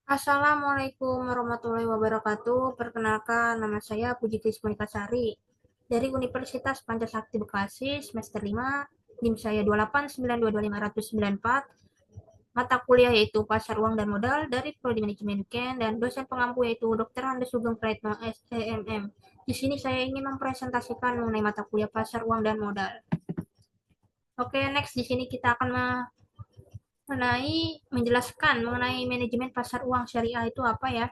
Assalamualaikum warahmatullahi wabarakatuh. Perkenalkan, nama saya Puji Krismanikasari dari Universitas Pancasakti Bekasi, semester 5, NIM saya 289225594. Mata kuliah yaitu Pasar Uang dan Modal dari Prodi Manajemen UKN dan dosen pengampu yaitu Dr. Andes Sugeng Praetno SEMM. Di sini saya ingin mempresentasikan mengenai mata kuliah Pasar Uang dan Modal. Oke, next di sini kita akan menjelaskan mengenai manajemen pasar uang syariah itu apa ya.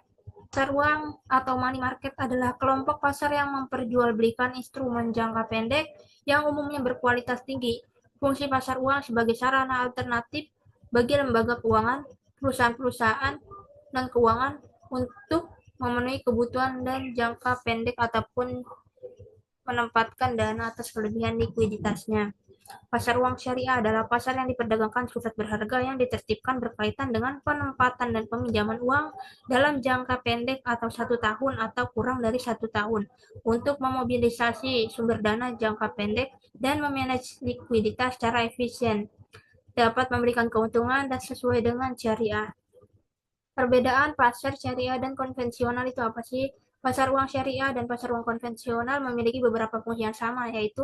Pasar uang atau money market adalah kelompok pasar yang memperjualbelikan instrumen jangka pendek yang umumnya berkualitas tinggi. Fungsi pasar uang sebagai sarana alternatif bagi lembaga keuangan, perusahaan-perusahaan, dan keuangan untuk memenuhi kebutuhan dan jangka pendek ataupun menempatkan dana atas kelebihan likuiditasnya. Pasar uang syariah adalah pasar yang diperdagangkan surat berharga yang ditertibkan berkaitan dengan penempatan dan peminjaman uang dalam jangka pendek atau 1 tahun atau kurang dari 1 tahun untuk memobilisasi sumber dana jangka pendek dan memanage likuiditas secara efisien, dapat memberikan keuntungan dan sesuai dengan syariah. Perbedaan pasar syariah dan konvensional itu apa sih? Pasar uang syariah dan pasar uang konvensional memiliki beberapa fungsi yang sama, yaitu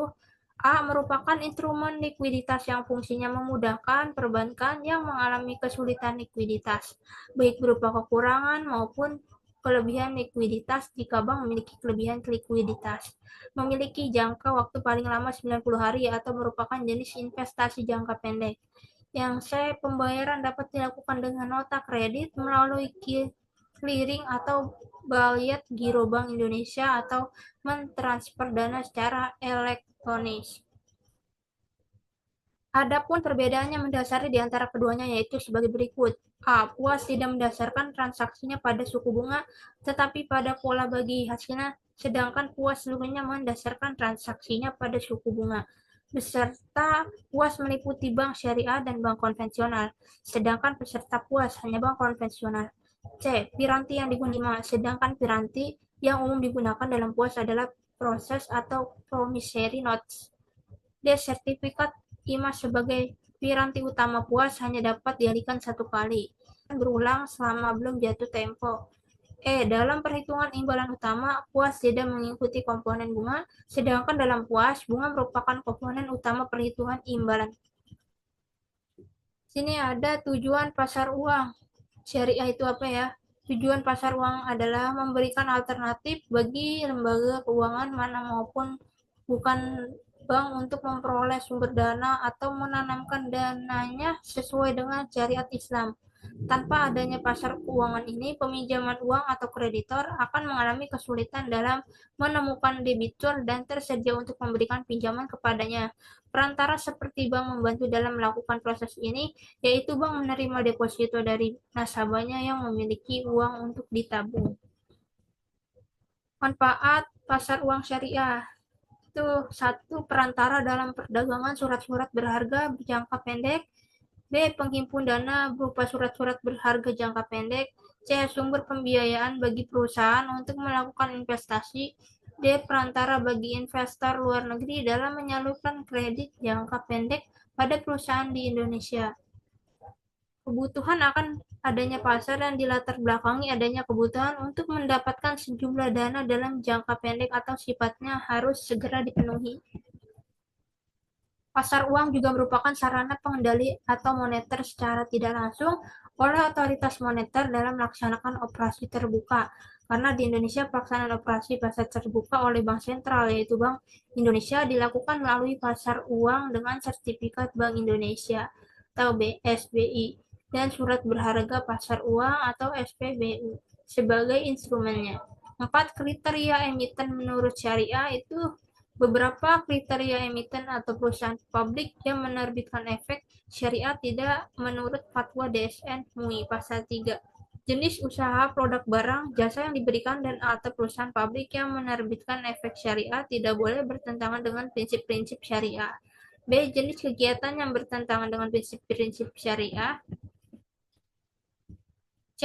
A. Merupakan instrumen likuiditas yang fungsinya memudahkan perbankan yang mengalami kesulitan likuiditas, baik berupa kekurangan maupun kelebihan likuiditas jika bank memiliki kelebihan likuiditas. Memiliki jangka waktu paling lama 90 hari atau merupakan jenis investasi jangka pendek. Yang C. Pembayaran dapat dilakukan dengan nota kredit melalui clearing atau Bayat Giro Bank Indonesia atau mentransfer dana secara elektronis. Adapun perbedaannya mendasari di antara keduanya yaitu sebagai berikut. A. Puas tidak mendasarkan transaksinya pada suku bunga, tetapi pada pola bagi hasilnya, sedangkan puas seluruhnya mendasarkan transaksinya pada suku bunga. Peserta puas meliputi bank syariah dan bank konvensional, sedangkan peserta puas hanya bank konvensional. C. Piranti yang digunakan, sedangkan piranti yang umum digunakan dalam puas adalah proses atau promissory notes. D. Sertifikat IMAS sebagai piranti utama puas hanya dapat dialihkan 1 kali, berulang selama belum jatuh tempo. Dalam perhitungan imbalan utama, puas tidak mengikuti komponen bunga, sedangkan dalam puas, bunga merupakan komponen utama perhitungan imbalan. Sini ada tujuan pasar uang. Syariah itu apa ya? Tujuan pasar uang adalah memberikan alternatif bagi lembaga keuangan mana maupun bukan bank untuk memperoleh sumber dana atau menanamkan dananya sesuai dengan syariat Islam. Tanpa adanya pasar keuangan ini, peminjaman uang atau kreditor akan mengalami kesulitan dalam menemukan debitur dan tersedia untuk memberikan pinjaman kepadanya. Perantara seperti bank membantu dalam melakukan proses ini, yaitu bank menerima deposito dari nasabahnya yang memiliki uang untuk ditabung. Manfaat pasar uang syariah itu satu, perantara dalam perdagangan surat-surat berharga jangka pendek. B. Penghimpun dana berupa surat-surat berharga jangka pendek. C. Sumber pembiayaan bagi perusahaan untuk melakukan investasi. D. Perantara bagi investor luar negeri dalam menyalurkan kredit jangka pendek pada perusahaan di Indonesia. Kebutuhan akan adanya pasar dan dilatar belakangi adanya kebutuhan untuk mendapatkan sejumlah dana dalam jangka pendek atau sifatnya harus segera dipenuhi. Pasar uang juga merupakan sarana pengendali atau moneter secara tidak langsung oleh otoritas moneter dalam melaksanakan operasi terbuka. Karena di Indonesia pelaksanaan operasi pasar terbuka oleh Bank Sentral yaitu Bank Indonesia dilakukan melalui pasar uang dengan sertifikat Bank Indonesia atau BSBI dan surat berharga pasar uang atau SPBU sebagai instrumennya. 4. Kriteria emiten menurut syariah itu beberapa kriteria emiten atau perusahaan publik yang menerbitkan efek syariah tidak menurut fatwa DSN MUI pasal 3. Jenis usaha, produk barang, jasa yang diberikan dan atau perusahaan publik yang menerbitkan efek syariah tidak boleh bertentangan dengan prinsip-prinsip syariah. B. Jenis kegiatan yang bertentangan dengan prinsip-prinsip syariah. C.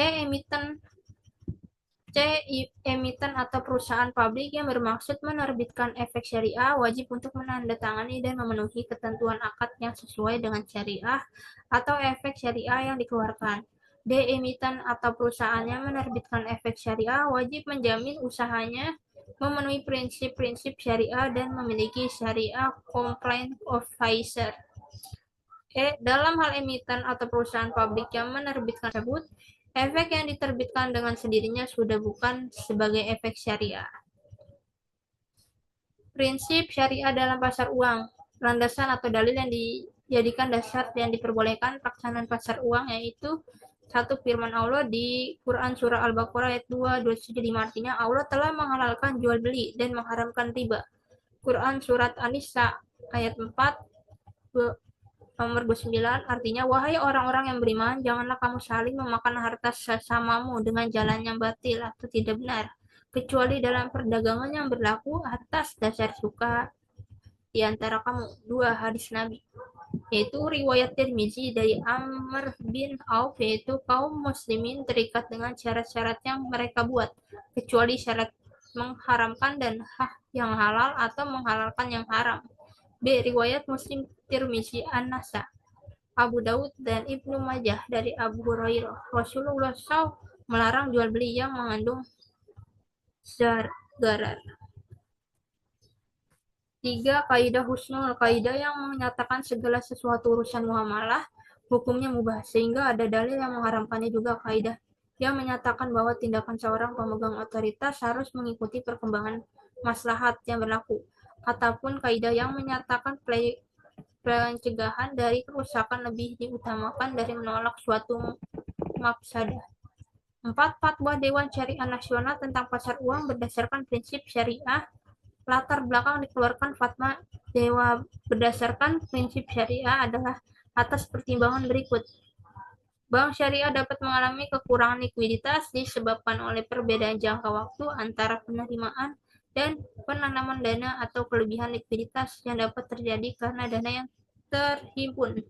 Emiten atau perusahaan publik yang bermaksud menerbitkan efek syariah wajib untuk menandatangani dan memenuhi ketentuan akad yang sesuai dengan syariah atau efek syariah yang dikeluarkan. D. Emiten atau perusahaannya menerbitkan efek syariah wajib menjamin usahanya memenuhi prinsip-prinsip syariah dan memiliki syariah compliant officer. Dalam hal emiten atau perusahaan pabrik yang menerbitkan tersebut, efek yang diterbitkan dengan sendirinya sudah bukan sebagai efek syariah. Prinsip syariah dalam pasar uang, landasan atau dalil yang dijadikan dasar dan diperbolehkan pelaksanaan pasar uang yaitu satu firman Allah di Quran surah Al-Baqarah ayat 275 artinya Allah telah menghalalkan jual beli dan mengharamkan riba. Quran surat An-Nisa ayat 4 nomor 29 artinya wahai orang-orang yang beriman janganlah kamu saling memakan harta sesamamu dengan jalan yang batil atau tidak benar kecuali dalam perdagangan yang berlaku atas dasar suka di antara kamu. Dua hadis Nabi yaitu riwayat Tirmizi dari Amr bin Auf yaitu kaum muslimin terikat dengan syarat-syarat yang mereka buat kecuali syarat mengharamkan dan yang halal atau menghalalkan yang haram. B. Riwayat Muslim Tirmizi An-Nasa Abu Daud dan Ibnu Majah dari Abu Hurairah Rasulullah SAW melarang jual beli yang mengandung garar. 3. Kaidah husnul kaidah yang menyatakan segala sesuatu urusan muamalah hukumnya mubah sehingga ada dalil yang mengharamkannya juga kaidah yang menyatakan bahwa tindakan seorang pemegang otoritas harus mengikuti perkembangan maslahat yang berlaku ataupun kaidah yang menyatakan pencegahan dari kerusakan lebih diutamakan dari menolak suatu mafsadah. 4. Fatwa Dewan Syariah Nasional tentang pasar uang berdasarkan prinsip syariah. Latar belakang dikeluarkan fatwa Dewa berdasarkan prinsip syariah adalah atas pertimbangan berikut. Bank syariah dapat mengalami kekurangan likuiditas disebabkan oleh perbedaan jangka waktu antara penerimaan dan penanaman dana atau kelebihan likuiditas yang dapat terjadi karena dana yang terhimpun.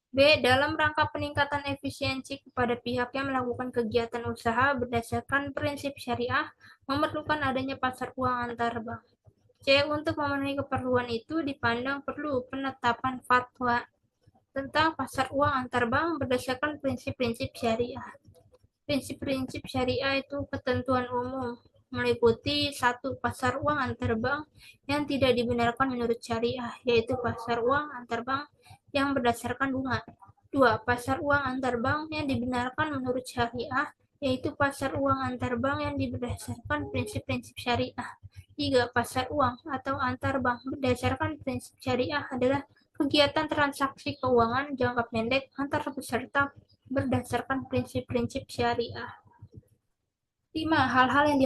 B. Dalam rangka peningkatan efisiensi kepada pihak yang melakukan kegiatan usaha berdasarkan prinsip syariah, memerlukan adanya pasar uang antar bank. C. Untuk memenuhi keperluan itu dipandang perlu penetapan fatwa tentang pasar uang antar bank berdasarkan prinsip-prinsip syariah. Prinsip-prinsip syariah itu ketentuan umum meliputi 1. Pasar uang antar bank yang tidak dibenarkan menurut syariah, yaitu pasar uang antar bank yang berdasarkan bunga. 2. Pasar uang antar bank yang dibenarkan menurut syariah, yaitu pasar uang antar bank yang berdasarkan prinsip-prinsip syariah. 3. Pasar uang atau antar bank berdasarkan prinsip syariah adalah kegiatan transaksi keuangan jangka pendek antar peserta berdasarkan prinsip-prinsip syariah. 5. Hal-hal yang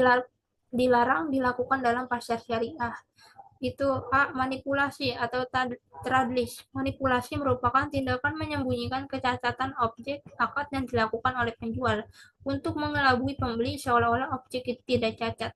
dilarang dilakukan dalam pasar syariah. Itu A. Manipulasi atau tradlis. Manipulasi merupakan tindakan menyembunyikan kecacatan objek akad yang dilakukan oleh penjual untuk mengelabui pembeli seolah-olah objek itu tidak cacat.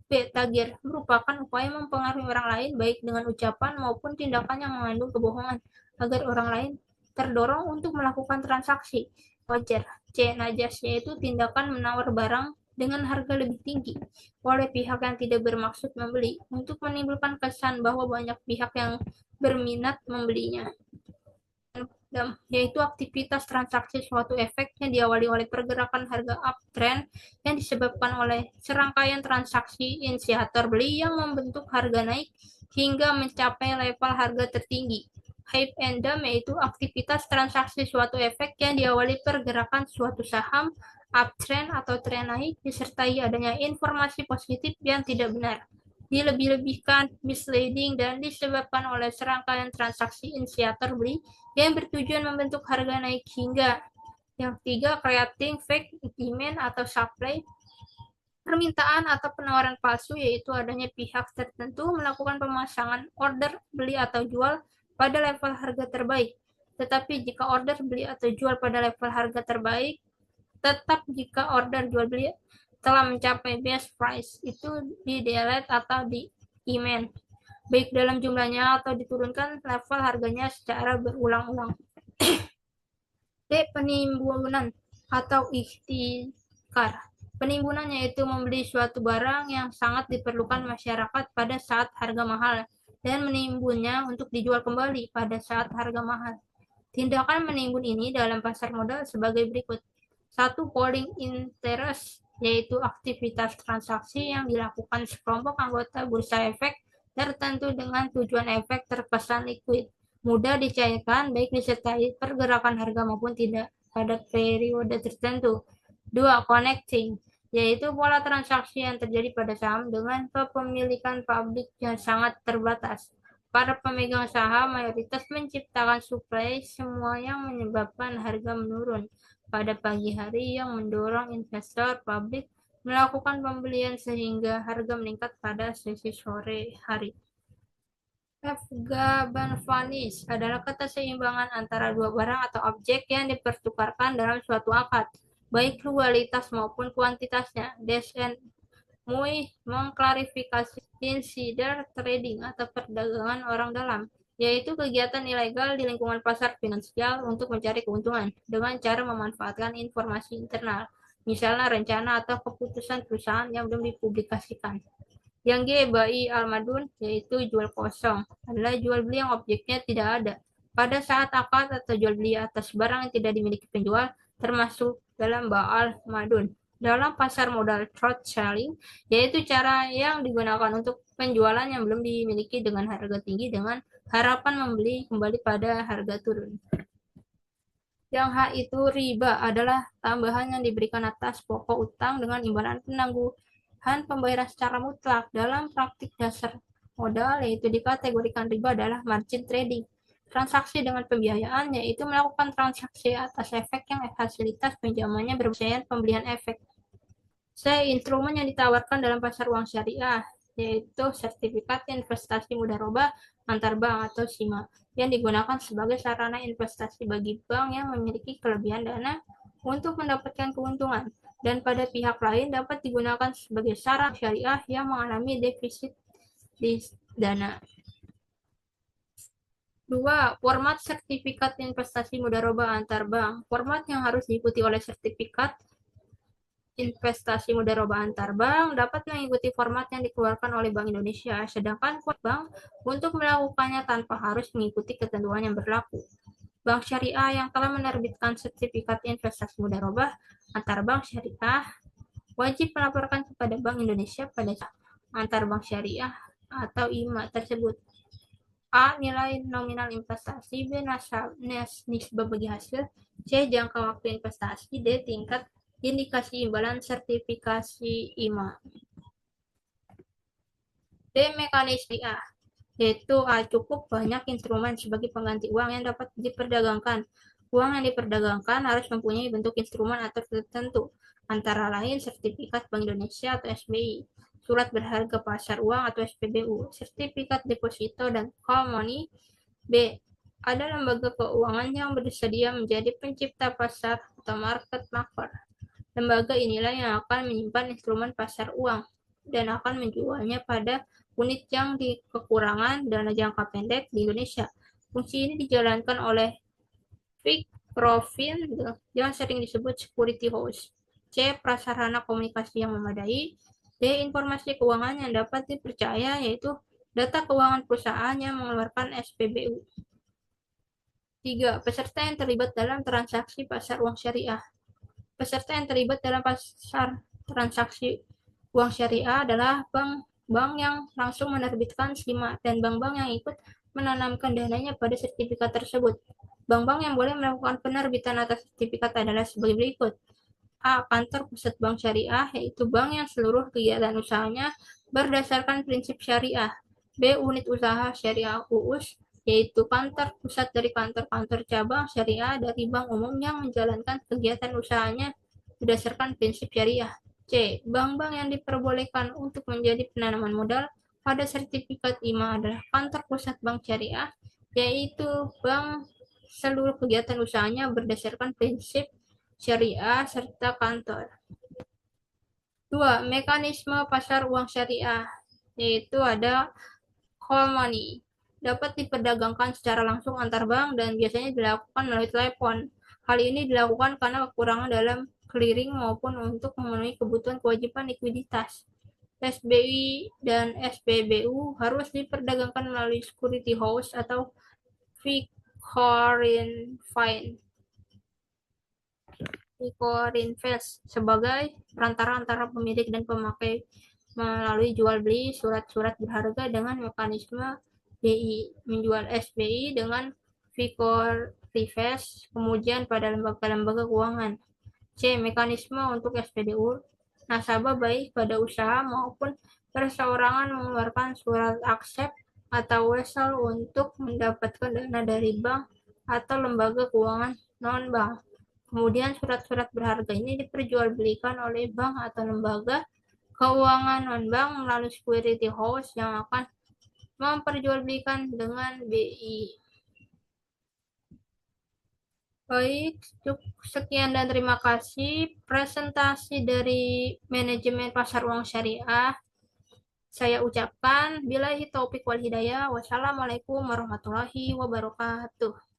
B. Tagir merupakan upaya mempengaruhi orang lain baik dengan ucapan maupun tindakan yang mengandung kebohongan agar orang lain terdorong untuk melakukan transaksi wajar. C. Najas yaitu tindakan menawar barang dengan harga lebih tinggi oleh pihak yang tidak bermaksud membeli untuk menimbulkan kesan bahwa banyak pihak yang berminat membelinya, yaitu aktivitas transaksi suatu efek yang diawali oleh pergerakan harga uptrend yang disebabkan oleh serangkaian transaksi inisiator beli yang membentuk harga naik hingga mencapai level harga tertinggi. Hype and dump yaitu aktivitas transaksi suatu efek yang diawali pergerakan suatu saham uptrend atau tren naik disertai adanya informasi positif yang tidak benar, dilebih-lebihkan, misleading, dan disebabkan oleh serangkaian transaksi inisiator beli yang bertujuan membentuk harga naik hingga. Yang ketiga, creating fake demand atau supply, permintaan atau penawaran palsu yaitu adanya pihak tertentu melakukan pemasangan order beli atau jual pada level harga terbaik. Tetapi jika order beli atau jual pada level harga terbaik, tetap jika order jual beli telah mencapai best price itu di delete atau di email baik dalam jumlahnya atau diturunkan level harganya secara berulang-ulang. D. Penimbunan atau ikhtikar. Penimbunan yaitu membeli suatu barang yang sangat diperlukan masyarakat pada saat harga mahal dan menimbunnya untuk dijual kembali pada saat harga mahal. Tindakan menimbun ini dalam pasar modal sebagai berikut. Satu, polling interest, yaitu aktivitas transaksi yang dilakukan sekelompok anggota bursa efek tertentu dengan tujuan efek terkesan likuid, mudah dicairkan baik disertai pergerakan harga maupun tidak pada periode tertentu. Dua, connecting, yaitu pola transaksi yang terjadi pada saham dengan kepemilikan publik yang sangat terbatas. Para pemegang saham mayoritas menciptakan suplai semua yang menyebabkan harga menurun pada pagi hari yang mendorong investor publik melakukan pembelian sehingga harga meningkat pada sesi sore hari. F-Gaban-Vanish adalah keseimbangan antara dua barang atau objek yang dipertukarkan dalam suatu akad, baik kualitas maupun kuantitasnya. Descent Mui mengklarifikasi insider trading atau perdagangan orang dalam, yaitu kegiatan ilegal di lingkungan pasar finansial untuk mencari keuntungan dengan cara memanfaatkan informasi internal, misalnya rencana atau keputusan perusahaan yang belum dipublikasikan. Yang G, Bai Al-Madun, yaitu jual kosong, adalah jual beli yang objeknya tidak ada. Pada saat akad atau jual beli atas barang yang tidak dimiliki penjual, termasuk dalam Ba'al Madun. Dalam pasar modal short selling, yaitu cara yang digunakan untuk penjualan yang belum dimiliki dengan harga tinggi dengan harapan membeli kembali pada harga turun. Yang H itu riba adalah tambahan yang diberikan atas pokok utang dengan imbalan penangguhan pembayaran secara mutlak. Dalam praktik dasar modal, yaitu dikategorikan riba adalah margin trading. Transaksi dengan pembiayaan, yaitu melakukan transaksi atas efek yang fasilitas pinjamannya berbasiskan pembelian efek. Instrumen yang ditawarkan dalam pasar uang syariah, yaitu sertifikat investasi mudharabah antar bank atau SIMA, yang digunakan sebagai sarana investasi bagi bank yang memiliki kelebihan dana untuk mendapatkan keuntungan, dan pada pihak lain dapat digunakan sebagai sarana syariah yang mengalami defisit di dana. 2. Format sertifikat investasi mudharabah antar bank. Format yang harus diikuti oleh sertifikat investasi mudharabah antar bank dapat mengikuti format yang dikeluarkan oleh Bank Indonesia, sedangkan bank untuk melakukannya tanpa harus mengikuti ketentuan yang berlaku. Bank syariah yang telah menerbitkan sertifikat investasi mudharabah antar bank syariah wajib melaporkan kepada Bank Indonesia pada antar bank syariah atau IMA tersebut. A. Nilai nominal investasi. B. Nisbah bagi hasil. C. Jangka waktu investasi. D. Tingkat indikasi imbalan sertifikasi IMA. D. Mekanisme A, yaitu cukup banyak instrumen sebagai pengganti uang yang dapat diperdagangkan. Uang yang diperdagangkan harus mempunyai bentuk instrumen atau tertentu, antara lain sertifikat Bank Indonesia atau SBI, surat berharga pasar uang atau SPBU, sertifikat deposito, dan call money. B. Ada lembaga keuangan yang bersedia menjadi pencipta pasar atau market maker. Lembaga inilah yang akan menyimpan instrumen pasar uang dan akan menjualnya pada unit yang kekurangan dana jangka pendek di Indonesia. Fungsi ini dijalankan oleh Vic Profin yang sering disebut security house. C. Prasarana komunikasi yang memadai. D. Informasi keuangan yang dapat dipercaya, yaitu data keuangan perusahaan yang mengeluarkan SPBU. 3. Peserta yang terlibat dalam transaksi pasar uang syariah. Peserta yang terlibat dalam pasar transaksi uang syariah adalah bank-bank yang langsung menerbitkan SIMA dan bank-bank yang ikut menanamkan dananya pada sertifikat tersebut. Bank-bank yang boleh melakukan penerbitan atas sertifikat adalah sebagai berikut. A. Kantor pusat bank syariah, yaitu bank yang seluruh kegiatan usahanya berdasarkan prinsip syariah. B. Unit usaha syariah UUS, yaitu kantor pusat dari kantor-kantor cabang syariah dari bank umum yang menjalankan kegiatan usahanya berdasarkan prinsip syariah. C. Bank-bank yang diperbolehkan untuk menjadi penanaman modal pada sertifikat IMA adalah kantor pusat bank syariah, yaitu bank seluruh kegiatan usahanya berdasarkan prinsip syariah serta kantor. 2. Mekanisme pasar uang syariah, yaitu ada call money, dapat diperdagangkan secara langsung antar bank dan biasanya dilakukan melalui telepon. Hal ini dilakukan karena kekurangan dalam clearing maupun untuk memenuhi kebutuhan kewajiban likuiditas. SBI dan SPBU harus diperdagangkan melalui security house atau foreign fine Invest sebagai perantara antara pemilik dan pemakai melalui jual beli surat-surat berharga dengan mekanisme BI menjual SBI dengan Vicor Reverse kemudian pada lembaga-lembaga keuangan. C. Mekanisme untuk SPDU nasabah baik pada usaha maupun perseorangan mengeluarkan surat aksep atau wesel untuk mendapatkan dana dari bank atau lembaga keuangan non-bank. Kemudian surat-surat berharga ini diperjualbelikan oleh bank atau lembaga keuangan non-bank melalui security house yang akan memperjualbelikan dengan BI. Baik, sekian dan terima kasih presentasi dari manajemen pasar uang syariah. Saya ucapkan billahi taufik wal hidayah. Wassalamualaikum warahmatullahi wabarakatuh.